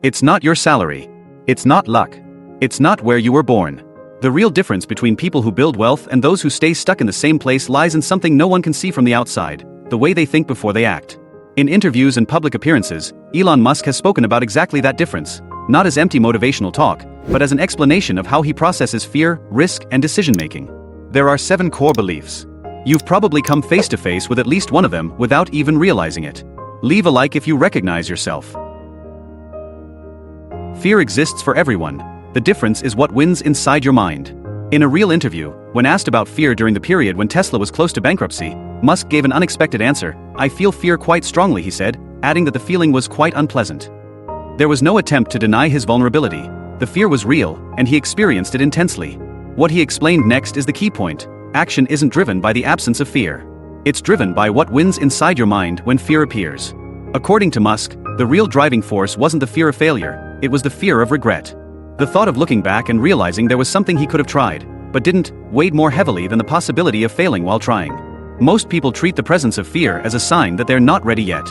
It's not your salary. It's not luck. It's not where you were born. The real difference between people who build wealth and those who stay stuck in the same place lies in something no one can see from the outside: the way they think before they act. In interviews and public appearances, Elon Musk has spoken about exactly that difference, not as empty motivational talk, but as an explanation of how he processes fear, risk, and decision-making. There are 7 core beliefs. You've probably come face to face with at least one of them without even realizing it. Leave a like if you recognize yourself. Fear exists for everyone. The difference is what wins inside your mind. In a real interview, when asked about fear during the period when Tesla was close to bankruptcy, Musk gave an unexpected answer. "I feel fear quite strongly," he said, adding that the feeling was quite unpleasant. There was no attempt to deny his vulnerability. The fear was real, and he experienced it intensely. What he explained next is the key point. Action isn't driven by the absence of fear. It's driven by what wins inside your mind when fear appears. According to Musk, the real driving force wasn't the fear of failure, it was the fear of regret. The thought of looking back and realizing there was something he could have tried, but didn't, weighed more heavily than the possibility of failing while trying. Most people treat the presence of fear as a sign that they're not ready yet.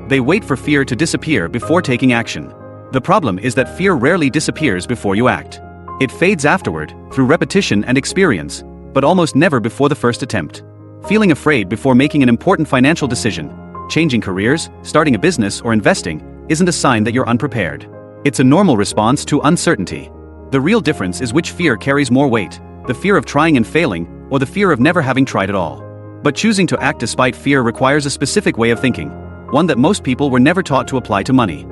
They wait for fear to disappear before taking action. The problem is that fear rarely disappears before you act. It fades afterward, through repetition and experience, but almost never before the first attempt. Feeling afraid before making an important financial decision, changing careers, starting a business, or investing, isn't a sign that you're unprepared. It's a normal response to uncertainty. The real difference is which fear carries more weight: the fear of trying and failing, or the fear of never having tried at all. But choosing to act despite fear requires a specific way of thinking, one that most people were never taught to apply to money.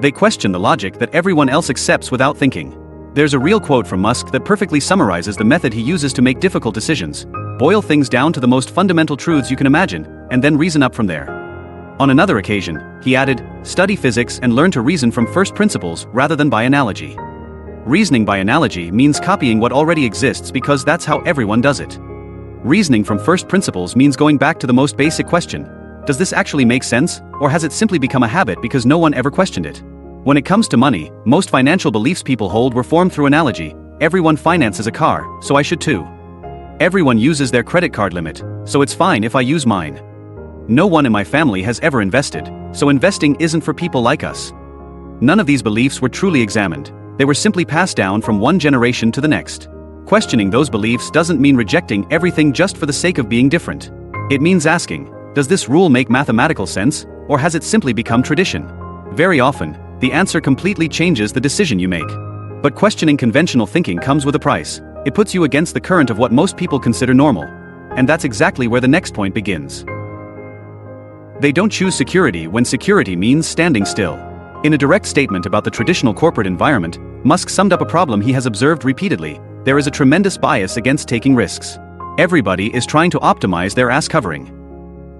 They question the logic that everyone else accepts without thinking. There's a real quote from Musk that perfectly summarizes the method he uses to make difficult decisions: boil things down to the most fundamental truths you can imagine, and then reason up from there. On another occasion, he added, "Study physics and learn to reason from first principles rather than by analogy." Reasoning by analogy means copying what already exists because that's how everyone does it. Reasoning from first principles means going back to the most basic question: does this actually make sense, or has it simply become a habit because no one ever questioned it? When it comes to money, most financial beliefs people hold were formed through analogy. Everyone finances a car, so I should too. Everyone uses their credit card limit, so it's fine if I use mine. No one in my family has ever invested, so investing isn't for people like us. None of these beliefs were truly examined. They were simply passed down from one generation to the next. Questioning those beliefs doesn't mean rejecting everything just for the sake of being different. It means asking, does this rule make mathematical sense, or has it simply become tradition? Very often, the answer completely changes the decision you make. But questioning conventional thinking comes with a price. It puts you against the current of what most people consider normal. And that's exactly where the next point begins. They don't choose security when security means standing still. In a direct statement about the traditional corporate environment, Musk summed up a problem he has observed repeatedly: there is a tremendous bias against taking risks. Everybody is trying to optimize their ass covering.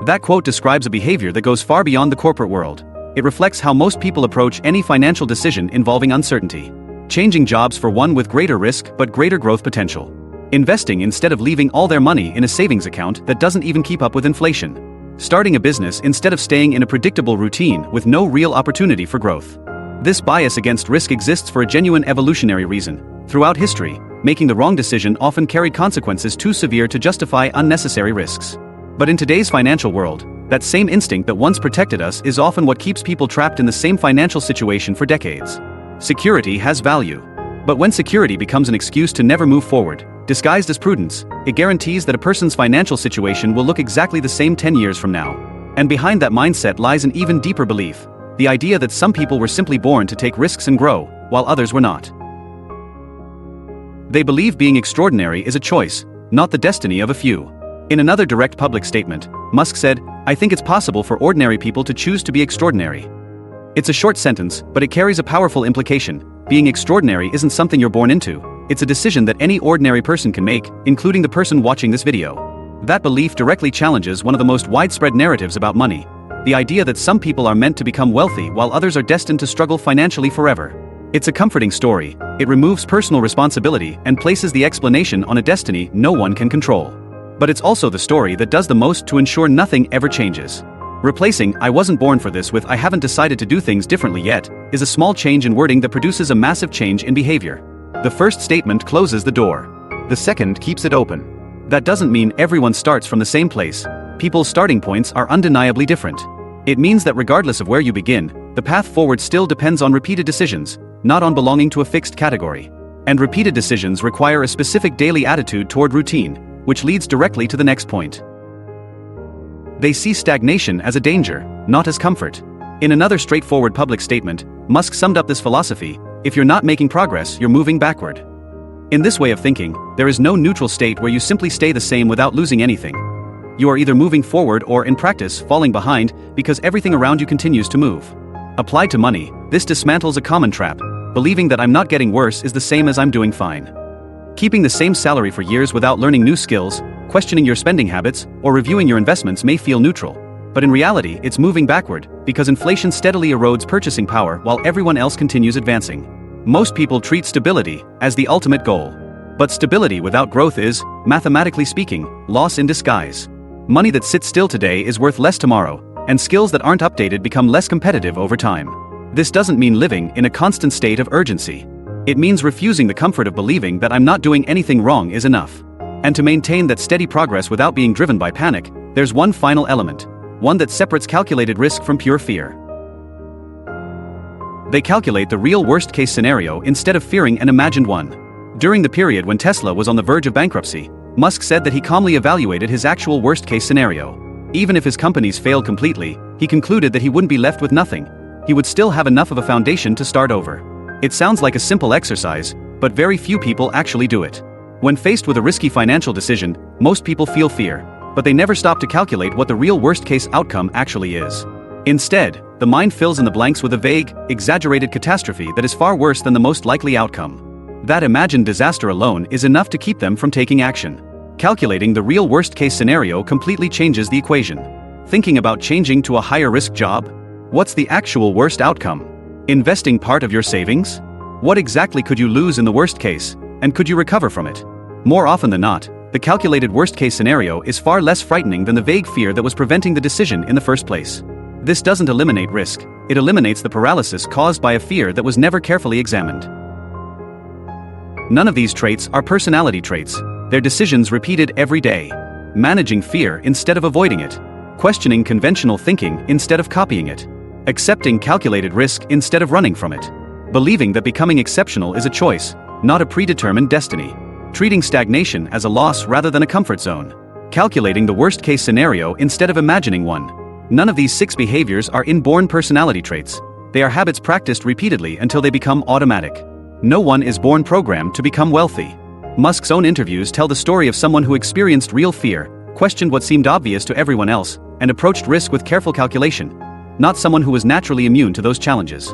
That quote describes a behavior that goes far beyond the corporate world. It reflects how most people approach any financial decision involving uncertainty. Changing jobs for one with greater risk but greater growth potential. Investing instead of leaving all their money in a savings account that doesn't even keep up with inflation. Starting a business instead of staying in a predictable routine with no real opportunity for growth. This bias against risk exists for a genuine evolutionary reason. Throughout history, making the wrong decision often carried consequences too severe to justify unnecessary risks. But in today's financial world, that same instinct that once protected us is often what keeps people trapped in the same financial situation for decades. Security has value. But when security becomes an excuse to never move forward, disguised as prudence, it guarantees that a person's financial situation will look exactly the same 10 years from now. And behind that mindset lies an even deeper belief: the idea that some people were simply born to take risks and grow, while others were not. They believe being extraordinary is a choice, not the destiny of a few. In another direct public statement, Musk said, "I think it's possible for ordinary people to choose to be extraordinary." It's a short sentence, but it carries a powerful implication. Being extraordinary isn't something you're born into. It's a decision that any ordinary person can make, including the person watching this video. That belief directly challenges one of the most widespread narratives about money: the idea that some people are meant to become wealthy while others are destined to struggle financially forever. It's a comforting story. It removes personal responsibility and places the explanation on a destiny no one can control. But it's also the story that does the most to ensure nothing ever changes. Replacing "I wasn't born for this" with "I haven't decided to do things differently yet" is a small change in wording that produces a massive change in behavior. The first statement closes the door. The second keeps it open. That doesn't mean everyone starts from the same place. People's starting points are undeniably different. It means that regardless of where you begin, the path forward still depends on repeated decisions, not on belonging to a fixed category. And repeated decisions require a specific daily attitude toward routine, which leads directly to the next point. They see stagnation as a danger, not as comfort. In another straightforward public statement, Musk summed up this philosophy: if you're not making progress, you're moving backward. In this way of thinking, there is no neutral state where you simply stay the same without losing anything. You are either moving forward or, in practice, falling behind because everything around you continues to move. Applied to money, this dismantles a common trap: believing that I'm not getting worse is the same as I'm doing fine. Keeping the same salary for years without learning new skills, questioning your spending habits, or reviewing your investments may feel neutral. But in reality, it's moving backward, because inflation steadily erodes purchasing power while everyone else continues advancing. Most people treat stability as the ultimate goal. But stability without growth is, mathematically speaking, loss in disguise. Money that sits still today is worth less tomorrow, and skills that aren't updated become less competitive over time. This doesn't mean living in a constant state of urgency. It means refusing the comfort of believing that I'm not doing anything wrong is enough. And to maintain that steady progress without being driven by panic, there's one final element, one that separates calculated risk from pure fear. They calculate the real worst-case scenario instead of fearing an imagined one. During the period when Tesla was on the verge of bankruptcy, Musk said that he calmly evaluated his actual worst-case scenario. Even if his companies failed completely, he concluded that he wouldn't be left with nothing. He would still have enough of a foundation to start over. It sounds like a simple exercise, but very few people actually do it. When faced with a risky financial decision, most people feel fear, but they never stop to calculate what the real worst-case outcome actually is. Instead, the mind fills in the blanks with a vague, exaggerated catastrophe that is far worse than the most likely outcome. That imagined disaster alone is enough to keep them from taking action. Calculating the real worst-case scenario completely changes the equation. Thinking about changing to a higher-risk job? What's the actual worst outcome? Investing part of your savings? What exactly could you lose in the worst case, and could you recover from it? More often than not, the calculated worst-case scenario is far less frightening than the vague fear that was preventing the decision in the first place. This doesn't eliminate risk, it eliminates the paralysis caused by a fear that was never carefully examined. None of these traits are personality traits, they're decisions repeated every day. Managing fear instead of avoiding it. Questioning conventional thinking instead of copying it. Accepting calculated risk instead of running from it. Believing that becoming exceptional is a choice, not a predetermined destiny. Treating stagnation as a loss rather than a comfort zone. Calculating the worst-case scenario instead of imagining one. None of these 6 behaviors are inborn personality traits. They are habits practiced repeatedly until they become automatic. No one is born programmed to become wealthy. Musk's own interviews tell the story of someone who experienced real fear, questioned what seemed obvious to everyone else, and approached risk with careful calculation. Not someone who was naturally immune to those challenges.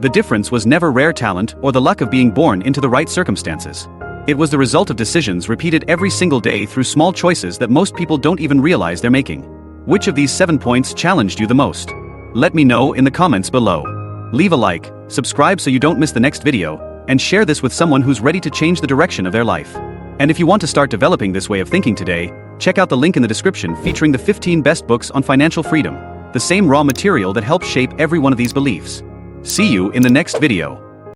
The difference was never rare talent or the luck of being born into the right circumstances. It was the result of decisions repeated every single day through small choices that most people don't even realize they're making. Which of these 7 points challenged you the most? Let me know in the comments below. Leave a like, subscribe so you don't miss the next video, and share this with someone who's ready to change the direction of their life. And if you want to start developing this way of thinking today, check out the link in the description featuring the 15 best books on financial freedom, the same raw material that helps shape every one of these beliefs. See you in the next video.